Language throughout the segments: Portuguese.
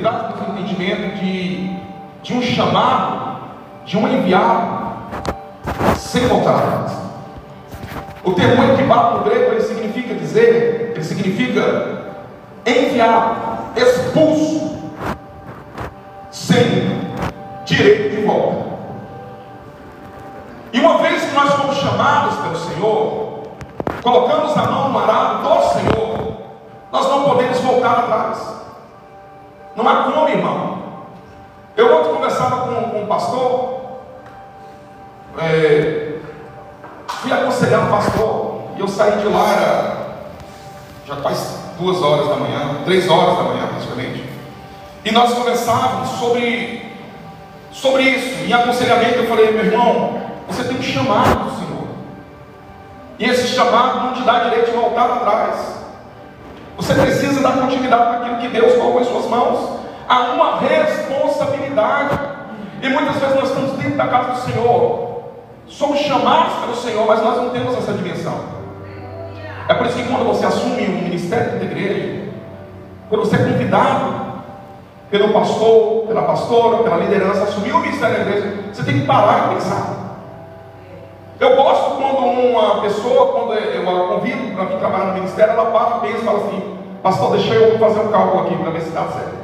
ele traz-nos o entendimento de um chamado, de um enviado, sem voltar atrás. O termo equibado no grego, ele significa enviado, expulso, sem direito de volta. E uma vez que nós fomos chamados pelo Senhor, colocamos a mão no arado do Senhor, nós não podemos voltar atrás. Não há como, irmão. Eu ontem conversava com um pastor, fui aconselhar um pastor, e eu saí de lá, já faz 2 horas da manhã, 3 horas da manhã praticamente, e nós conversávamos sobre isso. Em aconselhamento eu falei: meu irmão, você tem um chamado do Senhor, e esse chamado não te dá direito de voltar atrás. Você precisa dar continuidade naquilo que Deus colocou em suas mãos. Há uma responsabilidade, e muitas vezes nós estamos dentro da casa do Senhor, somos chamados pelo Senhor, mas nós não temos essa dimensão. É por isso que quando você assume um ministério da igreja, quando você é convidado pelo pastor, pela pastora, pela liderança, assumir o ministério da igreja, você tem que parar e pensar. Eu gosto quando uma pessoa, quando eu a convido para vir trabalhar no ministério, ela para, pensa e fala assim: pastor, deixa eu fazer um cálculo aqui para ver se dá certo.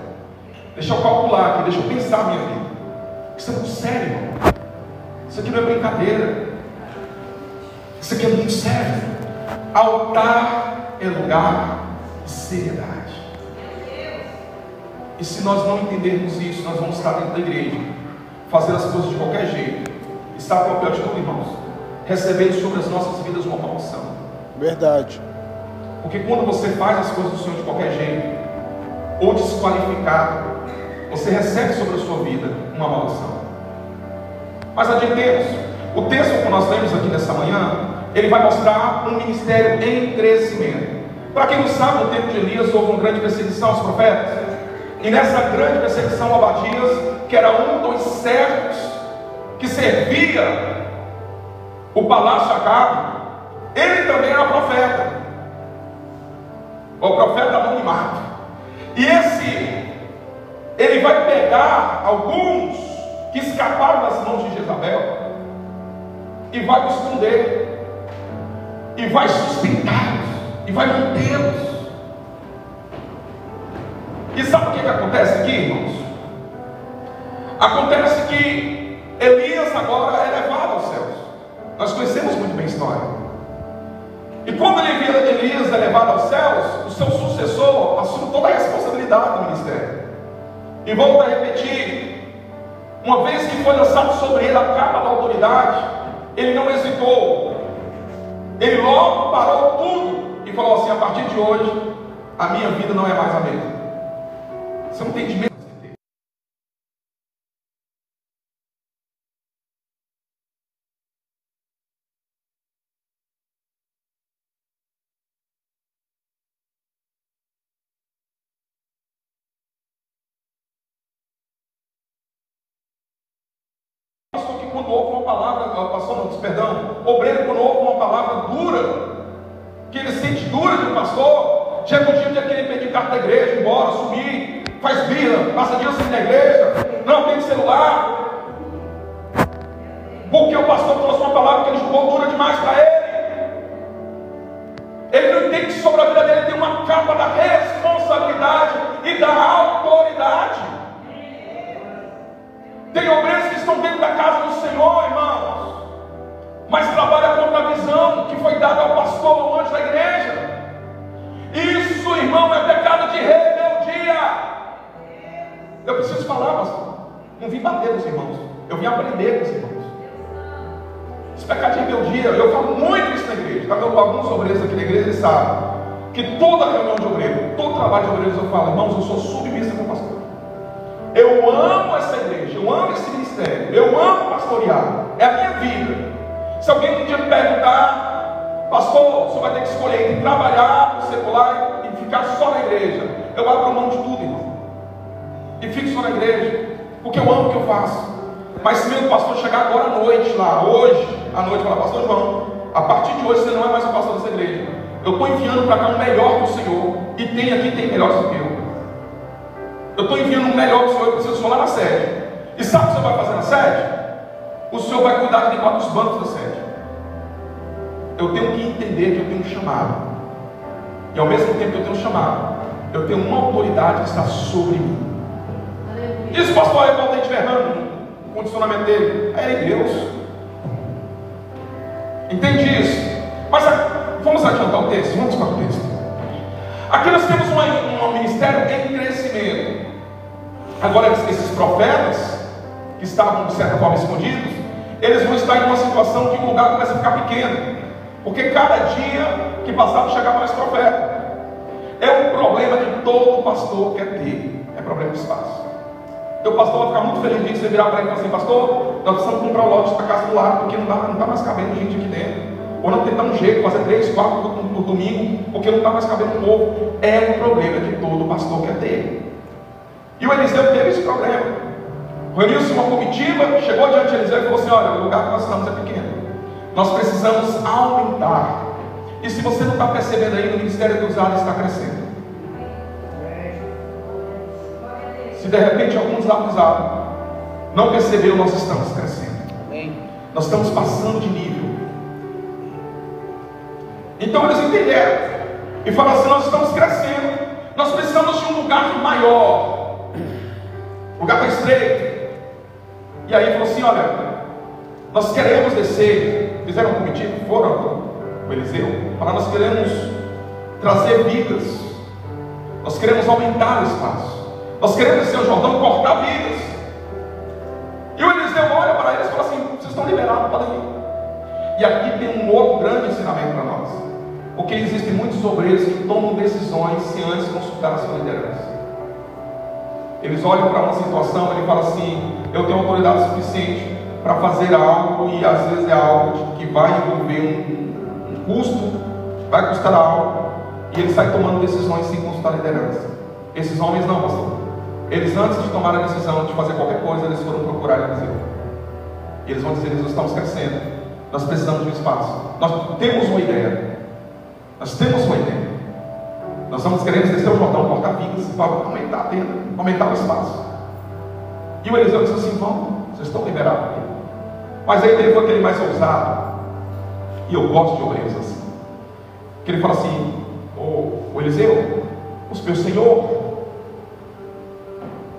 Deixa eu calcular aqui, deixa eu pensar a minha vida. Isso é muito sério, irmão. Isso aqui não é brincadeira. Isso aqui é muito sério. Altar é lugar de seriedade. E se nós não entendermos isso, nós vamos estar dentro da igreja, fazer as coisas de qualquer jeito. Está com o papel de tudo, irmãos, recebendo sobre as nossas vidas uma maldição. Verdade. Porque quando você faz as coisas do Senhor de qualquer jeito, ou desqualificado, você recebe sobre a sua vida uma maldição. Mas adiantemos, o texto que nós lemos aqui nessa manhã, ele vai mostrar um ministério em crescimento. Para quem não sabe, no tempo de Elias houve uma grande perseguição aos profetas, e nessa grande perseguição a Abadias, que era um dos servos que servia o palácio Acabe, ele também era profeta, o profeta anonimato. E ele vai pegar alguns que escaparam das mãos de Jezabel e vai esconder, e vai sustentá-los, e vai mantê-los. E sabe o que acontece aqui, irmãos? Acontece que Elias agora é levado aos céus. Nós conhecemos muito bem a história. E quando Elias é levado aos céus, o seu sucessor assume toda a responsabilidade do ministério. E volto a repetir: uma vez que foi lançado sobre ele a capa da autoridade, ele não hesitou. Ele logo parou tudo e falou assim: a partir de hoje, a minha vida não é mais a mesma. Você não tem de medo? Quando houve uma palavra, obreiro, quando houve uma palavra dura, que ele sente dura de um pastor, já no dia que ele pedir carta da igreja, ir embora, sumir, faz birra, passa dia sem ir na igreja, não tem celular, porque o pastor trouxe uma palavra que ele julgou dura demais para ele. Ele não entende que sobre a vida dele tem uma capa da responsabilidade e da autoridade. Tem obreiros que estão dentro da casa do Senhor, irmãos, mas trabalha contra a visão que foi dada ao pastor, ao anjo da igreja. Isso, irmão, é pecado de rebeldia. Eu preciso falar, pastor. Não vim bater nos irmãos, eu vim aprender com os irmãos. Esse pecado de rebeldia, eu falo muito isso na igreja. Alguns obreiros aqui na igreja, eles sabem que toda reunião de obreiro, todo trabalho de obreiros, eu falo: irmãos, eu sou submissa com o pastor. Eu amo essa igreja, eu amo esse ministério, eu amo pastorear, é a minha vida. Se alguém um dia me perguntar: pastor, você vai ter que escolher entre trabalhar no secular e ficar só na igreja, eu abro mão de tudo, irmão, e fico só na igreja, porque eu amo o que eu faço. Mas se meu pastor chegar agora à noite, lá, hoje à noite, falar: pastor João, a partir de hoje você não é mais o pastor dessa igreja, eu estou enviando para cá um melhor do Senhor, e tem aqui, tem melhores do que eu estou enviando um melhor para o senhor, eu preciso do senhor lá na sede. E sabe o que o senhor vai fazer na sede? O senhor vai cuidar de limpar dos bancos da sede. Eu tenho que entender que eu tenho um chamado. E ao mesmo tempo que eu tenho um chamado, eu tenho uma autoridade que está sobre mim. Isso, pastor, é igual a gente errando o condicionamento dele. É em Deus. Entende isso? Mas vamos adiantar o texto, vamos para o texto. Aqui nós temos um ministério em crescimento. Agora, esses profetas, que estavam de certa forma escondidos, eles vão estar em uma situação que o lugar começa a ficar pequeno, porque cada dia que passava chegava mais profeta. É um problema que todo pastor quer ter, é problema de espaço. Então o pastor vai ficar muito feliz de você virar para ele e falar assim: pastor, nós precisamos comprar o lote da casa do lado, porque não está mais cabendo gente aqui dentro. Ou não tem um jeito, fazer 3, 4 por domingo, porque não está mais cabendo o povo. É um problema que todo pastor quer ter. E o Eliseu teve esse problema. Reuniu-se uma comitiva, chegou diante de Eliseu e falou assim: olha, o lugar que nós estamos é pequeno, nós precisamos aumentar. E se você não está percebendo aí, o ministério dos ares está crescendo. Se de repente algum desavisado não percebeu, nós estamos crescendo. Nós estamos passando de nível. Então eles entenderam e falaram assim: nós estamos crescendo, nós precisamos de um lugar maior. O lugar está estreito. E aí falou assim: olha, nós queremos descer. Fizeram um comitiva, foram o Eliseu, falaram: nós queremos trazer vidas, nós queremos aumentar o espaço, nós queremos descer o Jordão, cortar vidas. E o Eliseu olha para eles e fala assim: vocês estão liberados, podem ir. E aqui tem um outro grande ensinamento para nós, porque existem muitos obreiros que tomam decisões sem antes consultar a sua liderança. Eles olham para uma situação e falam assim: eu tenho autoridade suficiente para fazer algo, e às vezes é algo que vai envolver um custo, vai custar algo, e ele sai tomando decisões sem consultar a liderança. Esses homens não, pastor. Eles, antes de tomar a decisão de fazer qualquer coisa, eles foram procurar Eliseu. Eles vão dizer: nós estamos crescendo, nós precisamos de um espaço, nós temos uma ideia, nós vamos querer descer o Jordão, cortar vidas para aumentar a tenda, aumentar o espaço. E o Eliseu disse assim: vamos, vocês estão liberados aqui. Mas aí ele foi aquele mais ousado, e eu gosto de obreiros assim, que ele fala assim: o Eliseu, meu senhor,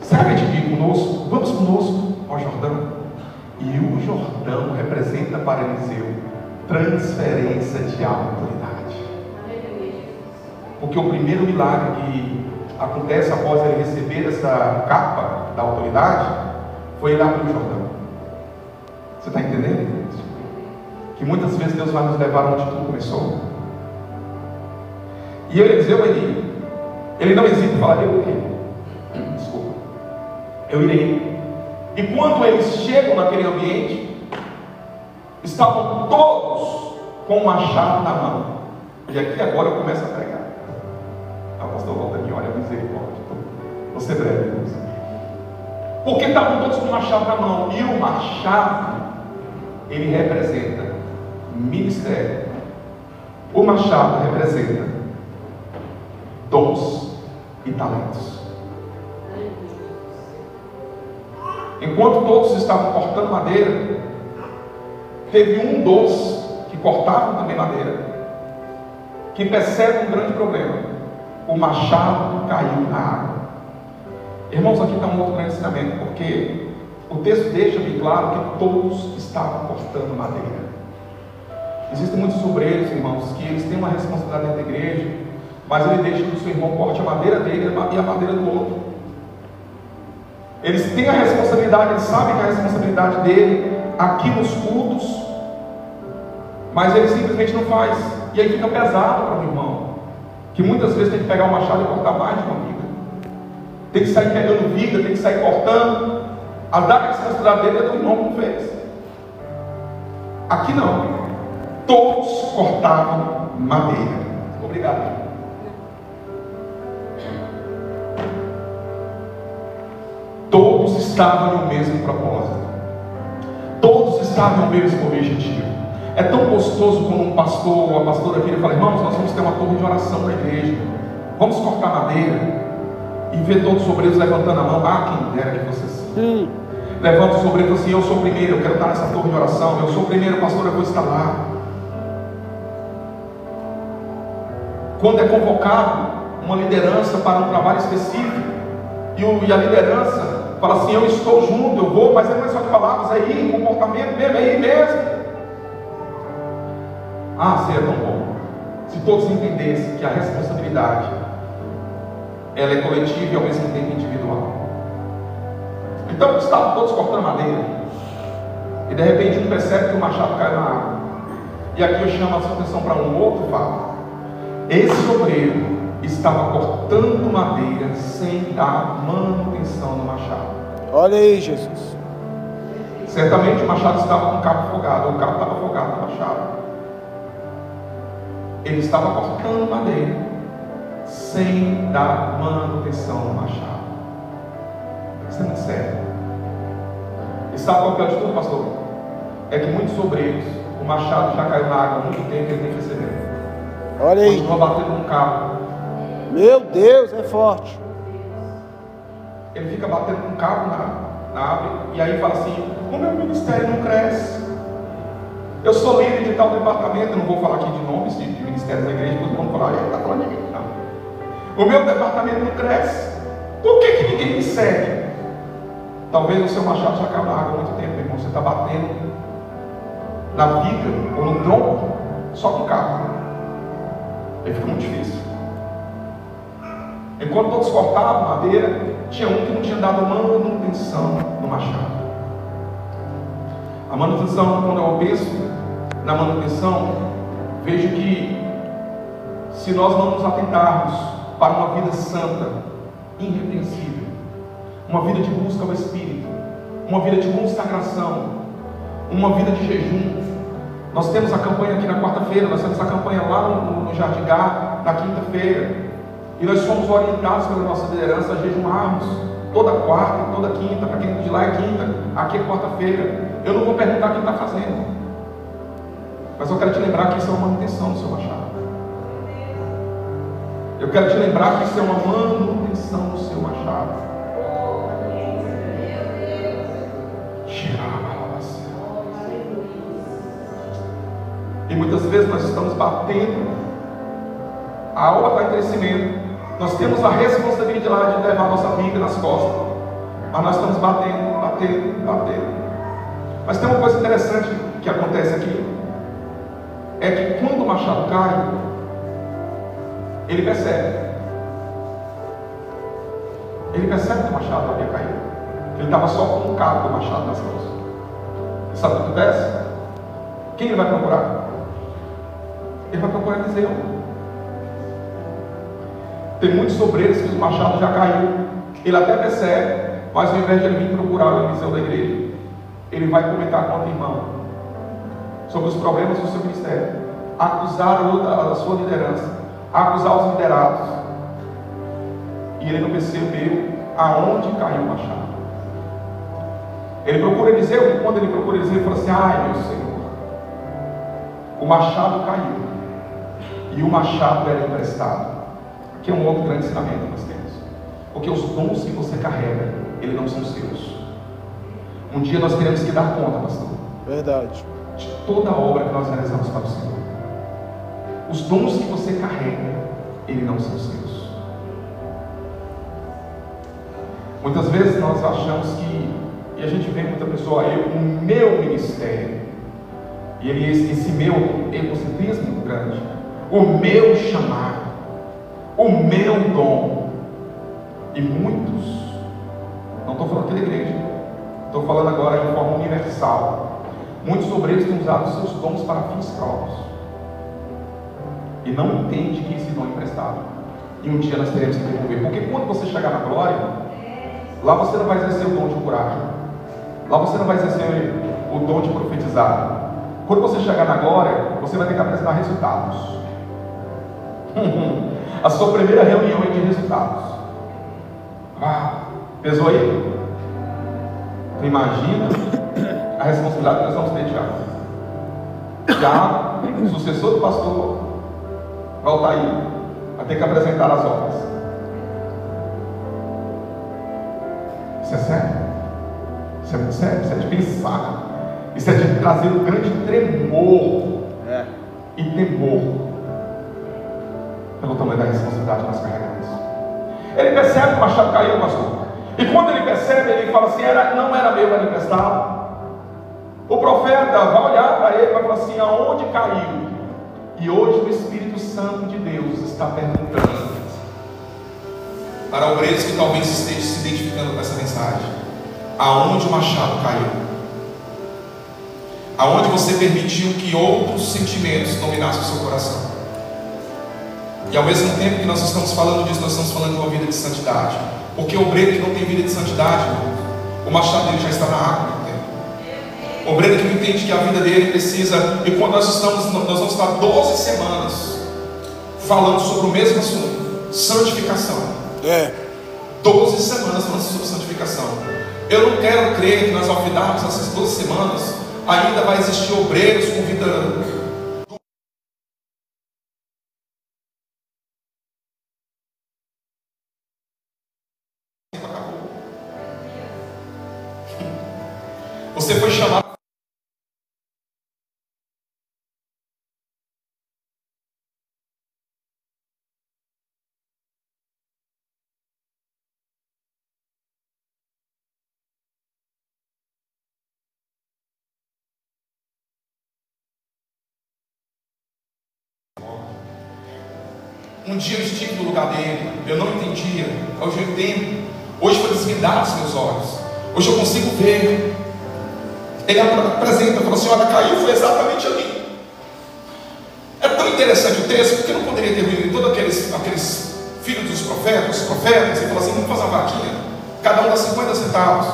serve de vir conosco, vamos conosco ao Jordão. E o Jordão representa para Eliseu transferência de autoridade. Porque o primeiro milagre que acontece após ele receber essa capa da autoridade foi ele abrir o Jordão. Você está entendendo? Que muitas vezes Deus vai nos levar onde tudo começou. E Eliseu, ele não hesita em falar: eu irei. Desculpa, eu irei. E quando eles chegam naquele ambiente, estavam todos com um machado na mão. E aqui agora eu começo a pregar. O pastor volta aqui: olha, misericórdia, vou ser breve, irmãos. Porque estavam todos com um machado na mão. E o machado, ele representa ministério. O machado representa dons e talentos. Enquanto todos estavam cortando madeira, teve um dos que cortavam também madeira, que percebe um grande problema: o machado caiu na água. Irmãos, aqui está um outro grande ensinamento, porque o texto deixa bem claro que todos estavam cortando madeira. Existem muitos obreiros, irmãos, que eles têm uma responsabilidade dentro da igreja, mas ele deixa que o seu irmão corte a madeira dele e a madeira do outro. Eles têm a responsabilidade, eles sabem que a responsabilidade dele aqui nos cultos, mas ele simplesmente não faz. E aí fica pesado para o irmão, que muitas vezes tem que pegar o machado e cortar mais de uma vida, tem que sair pegando vida, tem que sair cortando. A dar a responsabilidade dele é do irmão que não fez. Aqui não, todos cortavam madeira. Obrigado. Todos estavam no mesmo propósito, todos estavam no mesmo objetivo. É tão gostoso quando um pastor ou a pastora vira e fala: irmãos, nós vamos ter uma torre de oração na igreja, vamos cortar madeira. e vê todos os obreiros levantando a mão. Quem dera que fosse assim. Levanta os obreiros assim: eu sou o primeiro, eu quero estar nessa torre de oração. Eu sou o primeiro, pastor, eu vou estar lá. Quando é convocado uma liderança para um trabalho específico, e a liderança fala assim: eu estou junto, eu vou, mas não é só de palavras, é ir, comportamento mesmo, é ir mesmo. Seria tão bom se todos entendessem que a responsabilidade ela é coletiva e ao mesmo tempo individual. Então estavam todos cortando madeira, e de repente um percebe que o machado cai na água. E aqui eu chamo a sua atenção para um outro fato. Esse obreiro estava cortando madeira sem dar manutenção no machado. Olha aí, Jesus. Certamente o machado estava com o cabo afogado, o cabo estava afogado no machado. Ele estava cortando madeira sem dar manutenção no machado. Isso é muito sério. E sabe qual é o pior de tudo, pastor? É que muitos obreiros, o machado já caiu na água há muito tempo e ele nem percebeu. Olha aí. Continua batendo no cabo. Meu Deus, é forte. Ele fica batendo com o cabo na árvore, e aí fala assim: o meu ministério não cresce. Eu sou líder de tal departamento. Eu não vou falar aqui de nomes de ministérios da igreja, todo mundo falar: ele está falando de mim. Não. O meu departamento não cresce. Por que ninguém me segue? Talvez o seu machado já caiu na água há muito tempo, meu irmão. Você está batendo na viga ou no tronco só com o cabo. Aí fica muito difícil. Enquanto todos cortavam madeira, tinha um que não tinha dado manutenção no machado. A manutenção, quando eu penso na manutenção, vejo que se nós não nos atentarmos para uma vida santa, irrepreensível, uma vida de busca ao Espírito, uma vida de consagração, uma vida de jejum. Nós temos a campanha aqui na quarta-feira, nós temos a campanha lá no Jardim Gá, na quinta-feira, e nós somos orientados pela nossa liderança a jejuarmos toda quarta, toda quinta. Para quem de lá é quinta, aqui é quarta-feira. Eu não vou perguntar quem está fazendo, mas eu quero te lembrar que isso é uma manutenção do seu machado. Eu quero te lembrar que isso é uma manutenção do seu machado. E muitas vezes nós estamos batendo, a obra está em crescimento, nós temos a responsabilidade de levar a nossa vida nas costas, mas nós estamos batendo. Mas tem uma coisa interessante que acontece aqui, é que quando o machado cai, ele percebe que o machado havia caído. Ele estava só com o cabo do machado nas mãos. Sabe o que acontece? Quem ele vai procurar? Ele vai procurar Eliseu. Tem muitos obreiros que o machado já caiu. Ele até percebe, mas ao invés de ele vir procurar o Eliseu da igreja, ele vai comentar com outro irmão sobre os problemas do seu ministério, acusar a sua liderança, acusar os liderados. E ele não percebeu aonde caiu o machado. Ele procura Eliseu, e quando ele procura Eliseu, ele fala assim: ai meu Senhor, o machado caiu, e o machado era emprestado. Aqui é um outro grande ensinamento que nós temos, porque os dons que você carrega, eles não são seus. Um dia nós teremos que dar conta, pastor, verdade, de toda a obra que nós realizamos para o Senhor. Os dons que você carrega, eles não são seus. Muitas vezes nós achamos que, e a gente vê muita pessoa: o meu ministério, e esse meu egocentrismo grande, o meu chamado, o meu dom. E muitos, não estou falando aqui da igreja, estou falando agora de forma universal, muitos obreiros têm usado os seus dons para fins próprios e não entende que esse dom é emprestado, e um dia nós teremos que devolver. Porque quando você chegar na glória, lá você não vai exercer o dom de curar, lá você não vai exercer o dom de profetizar. Quando você chegar na glória, você vai ter que apresentar resultados. A sua primeira reunião é de resultados. Pesou aí? Você imagina a responsabilidade que nós vamos ter de já o sucessor do pastor vai estar aí, vai ter que apresentar as obras. Isso é sério? Isso é muito sério, isso é de pensar. Isso é de trazer um grande tremor e temor pelo tamanho da responsabilidade que nós carregamos. Ele percebe que o machado caiu, pastor. E quando ele percebe, ele fala assim: não era meu, era emprestado. O profeta vai olhar para ele e vai falar assim: aonde caiu? E hoje o Espírito Santo de Deus está perguntando para obreiros que talvez estejam se identificando com essa mensagem: aonde o machado caiu? Aonde você permitiu que outros sentimentos dominassem o seu coração? E ao mesmo tempo que nós estamos falando disso, nós estamos falando de uma vida de santidade. Porque o obreiro que não tem vida de santidade, o machado dele já está na água. O obreiro que não entende que a vida dele precisa. E quando nós vamos estar 12 semanas falando sobre o mesmo assunto: santificação. 12 semanas falando sobre santificação. Eu não quero crer que nós, ao finarmos essas 12 semanas, ainda vai existir obreiros convidando. Você foi chamado. Um dia eu estive no lugar dele, eu não entendia, hoje eu entendo. Hoje foi desvendado os meus olhos, hoje eu consigo ver. Ele apresenta, fala assim: olha, caiu, foi exatamente ali. É tão interessante o texto, porque não poderia ter vindo todos aqueles filhos dos profetas, e falar assim: vamos fazer uma vaquinha, cada um dá 50 centavos,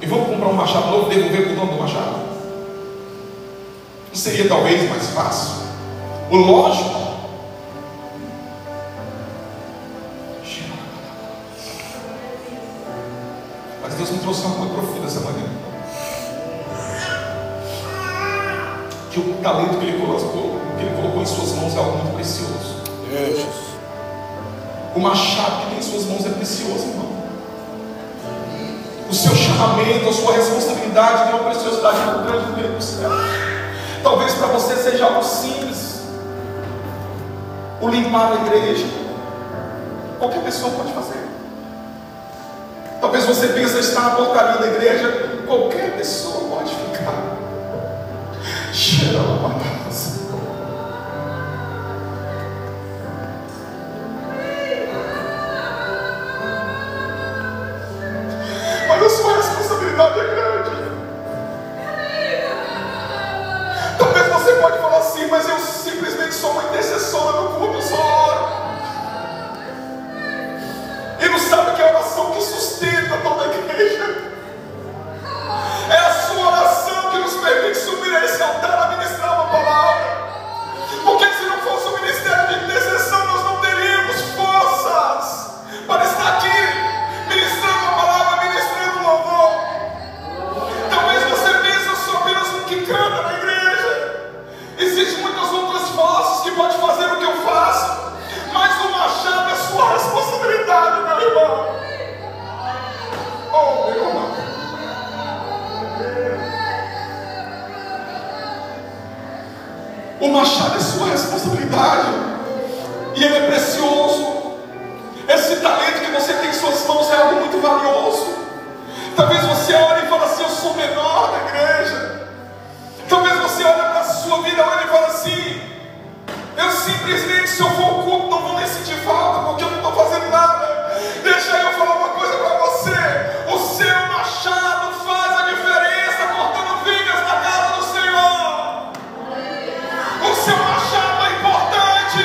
e vamos comprar um machado novo e devolver para o dono do machado. Não seria talvez mais fácil? O lógico. Mas Deus me trouxe uma coisa profunda essa manhã. Que o talento que Ele colocou em suas mãos é algo muito precioso. O machado que tem em suas mãos é precioso, irmão. O seu chamamento, a sua responsabilidade tem uma preciosidade muito grande no reino do céu. Talvez para você seja algo simples: o limpar a igreja. Qualquer pessoa pode fazer. Talvez você pense estar na portaria da igreja. Qualquer pessoa pode ficar. Cheira uma casa. Mas a sua responsabilidade é grande. Talvez você pode falar assim: mas eu simplesmente sou uma intercessora no culto, eu só oro. E não sabe que é a oração que sustenta toda a igreja. É a sua oração que nos permite subir a esse altar a ministrar uma palavra. Porque se não fosse o ministério de intercessão, nós não teríamos forças para estar aqui ministrando uma palavra, ministrando um louvor. Talvez você pense só apenas no que canta na igreja. Existem muitas outras vozes que pode fazer o que eu faço, mas o machado é sua responsabilidade, meu irmão. Oh, meu irmão. O machado é sua responsabilidade. E ele é precioso. Esse talento que você tem em suas mãos é algo muito valioso. Talvez você olhe e fale assim: eu sou menor da igreja. Talvez você olhe para a sua vida hoje e fale assim: eu simplesmente, se eu for ao culto, não vou nem sentir falta, porque eu não estou fazendo nada. Deixa eu falar uma coisa para você: o seu machado faz a diferença cortando vigas na casa do Senhor. O seu machado é importante,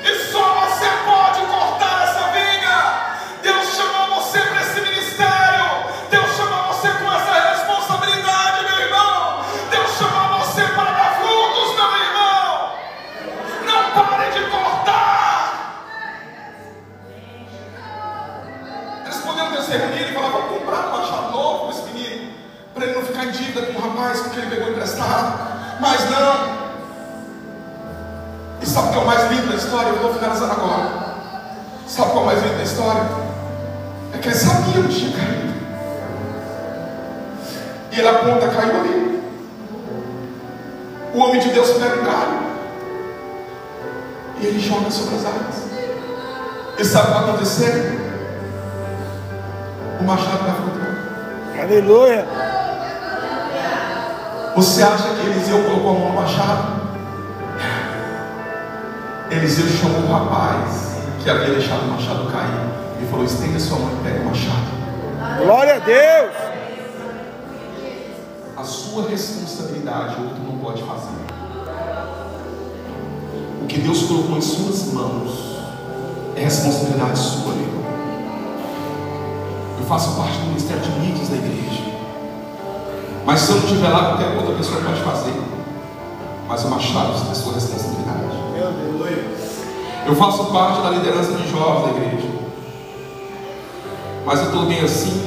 e só você pode cortar essa viga. Deus chamou você para esse ministério. Deus chamou você com essa responsabilidade, meu irmão. Deus chamou você para dar frutos, meu irmão. Não pare de cortar. Eles poderiam ter se reunido e falar: vamos comprar um machado novo para esse menino, para ele não ficar em dívida com o rapaz porque ele pegou emprestado. Mas não. E sabe o que é o mais lindo da história? Eu estou finalizando agora. Sabe qual é o mais lindo da história? É que eles sabiam que tinha caído. E ele aponta, caiu ali. O homem de Deus pega um galho e ele joga sobre as águas. E sabe o que vai acontecer? O machado vai flutuar. Aleluia. Você acha que Eliseu colocou a mão no machado? Eliseu chamou o rapaz que havia deixado o machado cair e falou: estenda sua mão e pega o machado. Glória a Deus. A sua responsabilidade, o outro não pode fazer. O que Deus colocou em suas mãos é responsabilidade sua, amigo. Eu faço parte do ministério de mídias da igreja, mas se eu não estiver lá, qualquer outra pessoa pode fazer. Mas o machado é a sua responsabilidade. Meu Deus. Eu faço parte da liderança de jovens da igreja, mas eu estou bem assim.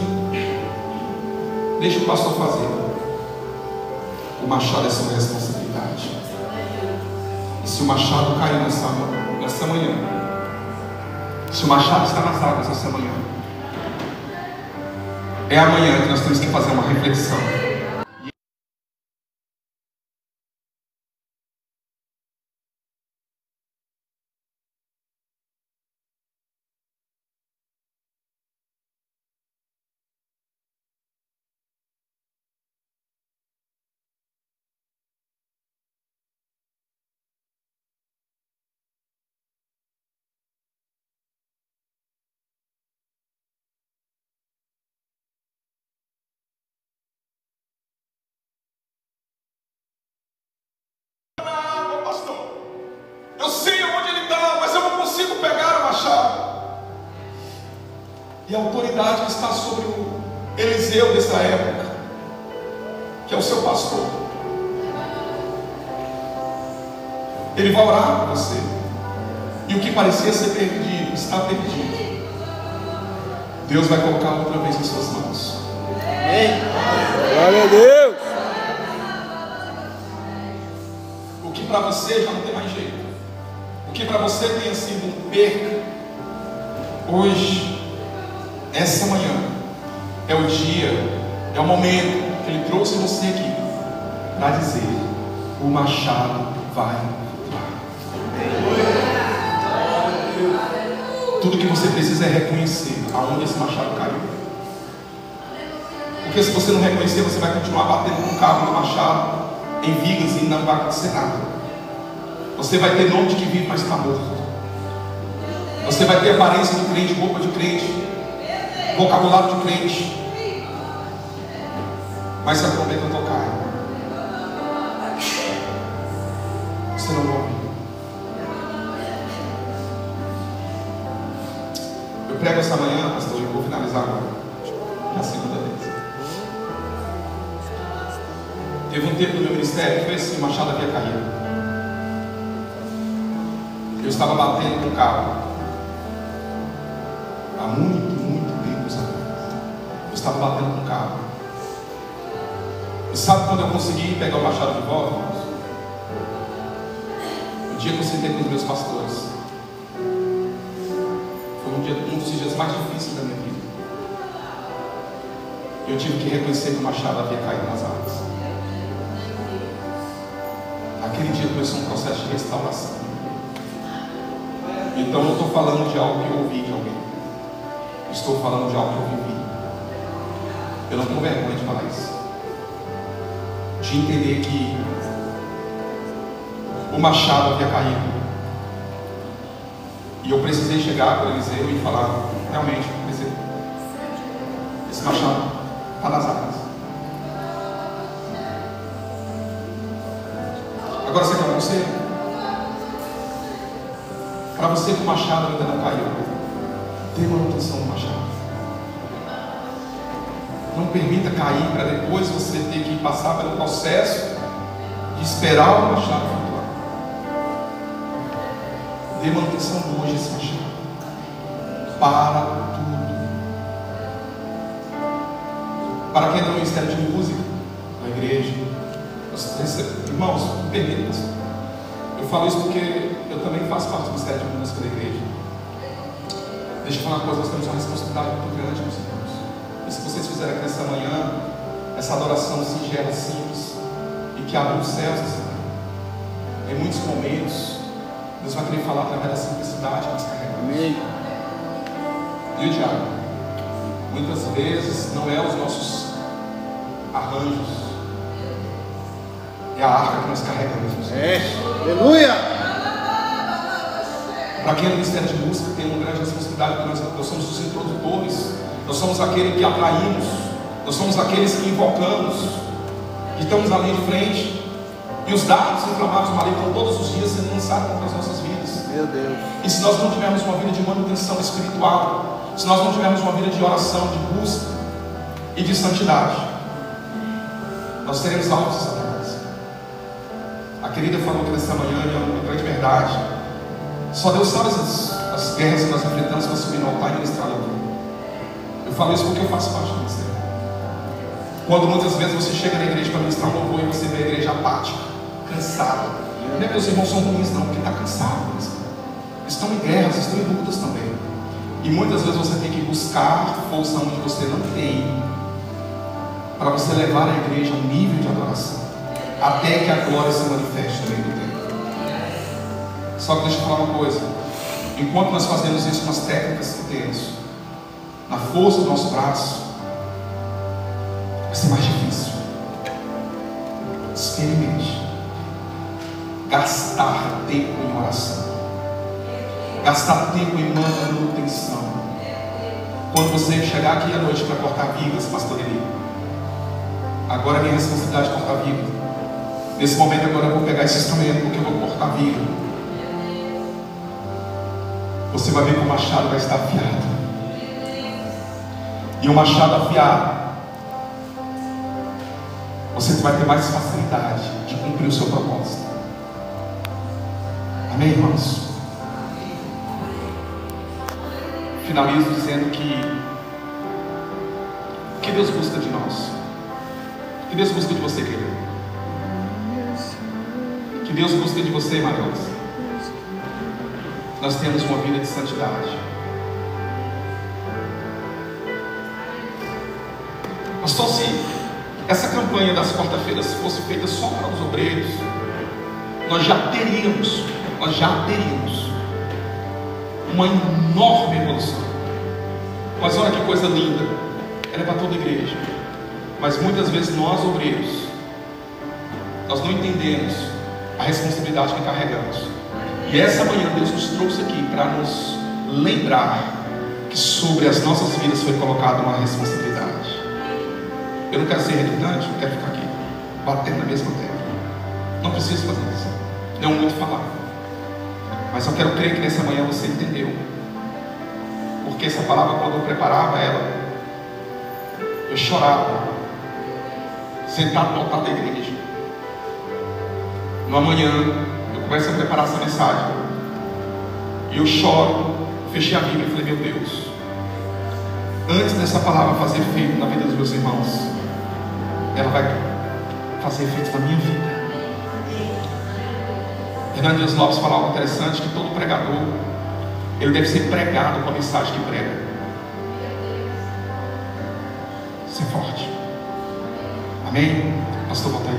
Deixa o pastor fazer. O machado é sua responsabilidade. E se o machado cair nessa manhã, se o machado está nas águas nessa manhã, é amanhã que nós temos que fazer uma reflexão. Eu sei onde ele está, mas eu não consigo pegar o machado. E a autoridade que está sobre o Eliseu dessa época, que é o seu pastor, ele vai orar por você. E o que parecia ser perdido, está perdido. Deus vai colocar outra vez em suas mãos. Amém. Glória a Deus. O que para você já não tem mais jeito, o que para você tenha sido um perca, hoje, essa manhã, é o dia, é o momento que Ele trouxe você aqui para dizer: o machado vai flutuar. Tudo que você precisa é reconhecer aonde esse machado caiu. Porque se você não reconhecer, você vai continuar batendo com o cabo do machado em vigas e não vai acontecer nada. Você vai ter nome de que vive, mas está morto. Você vai ter aparência de crente, roupa de crente, vocabulário de crente, mas se a trombeta tocar, você não vai ouvir. Eu prego essa manhã, pastor, e eu vou finalizar agora. É a segunda vez. Teve um tempo no meu ministério que foi assim: o machado havia caído. Eu estava batendo com o carro há muito tempo, sabe? Eu estava batendo com o carro. E sabe quando eu consegui pegar o machado de volta? O dia que eu sentei com os meus pastores, foi um dos dias mais difíceis da minha vida. Eu tive que reconhecer que o machado havia caído nas águas. Aquele dia começou um processo de restauração. Então eu não estou falando de algo que eu ouvi de alguém, estou falando de algo que eu vivi. Eu não tenho vergonha de falar isso, de entender que o machado havia caído, e eu precisei chegar para Eliseu e falar: realmente, Eliseu, esse machado está nas águas. Agora você quer um conselho? Para você que o machado ainda não caiu, dê manutenção no machado. Não permita cair para depois você ter que passar pelo processo de esperar o machado flutuar. Dê manutenção hoje a esse machado. Para tudo. Para quem é do Ministério de Música na igreja, irmãos, me permita. Eu falo isso porque eu também faço parte do Ministério de Música da igreja. Deixa eu falar uma coisa: nós temos uma responsabilidade muito grande, meus irmãos. E se vocês fizerem aqui nessa manhã, essa adoração singela, simples, e que abre os céus essa manhã. Em muitos momentos, Deus vai querer falar através da simplicidade que nós carregamos. Amém. E o diabo, muitas vezes, não é os nossos arranjos, é a arca que nós carregamos. Aleluia. Para quem é no ministério de música, tem uma grande responsabilidade, porque nós somos os introdutores, nós somos aqueles que atraímos, nós somos aqueles que invocamos, que estamos ali de frente, e os dados inflamados do maligno estão todos os dias sendo lançados contra as nossas vidas. Meu Deus. E se nós não tivermos uma vida de manutenção espiritual, se nós não tivermos uma vida de oração, de busca e de santidade, nós seremos alvos de Satanás. A querida falou que nessa manhã é uma grande verdade. Só Deus sabe as guerras que nós enfrentamos para subir no altar e ministrar louvor. Eu falo isso porque eu faço parte do ministério. Quando muitas vezes você chega na igreja para ministrar louvor e você vê a igreja apática, cansada. Não é que os irmãos são ruins, não, porque está cansado mesmo. Estão em guerras, estão em lutas também. E muitas vezes você tem que buscar força onde você não tem, para você levar a igreja a um nível de adoração, até que a glória se manifeste no meio do tempo. Só que deixa eu falar uma coisa: enquanto nós fazemos isso com as técnicas que temos, na força do nosso braço, vai ser mais difícil. Experimente gastar tempo em oração, gastar tempo em manutenção. Quando você chegar aqui à noite para cortar vigas, pastor Eli, agora é minha responsabilidade cortar viga. Nesse momento agora eu vou pegar esse instrumento, porque eu vou cortar viga. Você vai ver que o machado vai estar afiado. E o machado afiado, você vai ter mais facilidade de cumprir o seu propósito. Amém, irmãos? Finalizo dizendo que o que Deus busca de nós? O que Deus busca de você, querido? O que Deus busca de você, Marilson? Nós temos uma vida de santidade. Pastor, se essa campanha das quarta-feiras fosse feita só para os obreiros, nós já teríamos uma enorme evolução. Mas olha que coisa linda, ela é para toda a igreja. Mas muitas vezes nós, obreiros, nós não entendemos a responsabilidade que carregamos. E essa manhã Deus nos trouxe aqui para nos lembrar que sobre as nossas vidas foi colocada uma responsabilidade. Eu não quero ser redundante, eu quero ficar aqui batendo na mesma tecla. Não preciso fazer isso, não muito falar. Mas eu quero crer que nessa manhã você entendeu. Porque essa palavra, quando eu preparava ela, eu chorava, sentado no altar da igreja. Numa manhã eu começo a preparar essa mensagem, e eu choro, fechei a Bíblia e falei: meu Deus, antes dessa palavra fazer efeito na vida dos meus irmãos, ela vai fazer efeito na minha vida. Hernandes Lopes falou algo interessante, que todo pregador, ele deve ser pregado com a mensagem que prega. Ser forte. Amém? Pastor Valtair.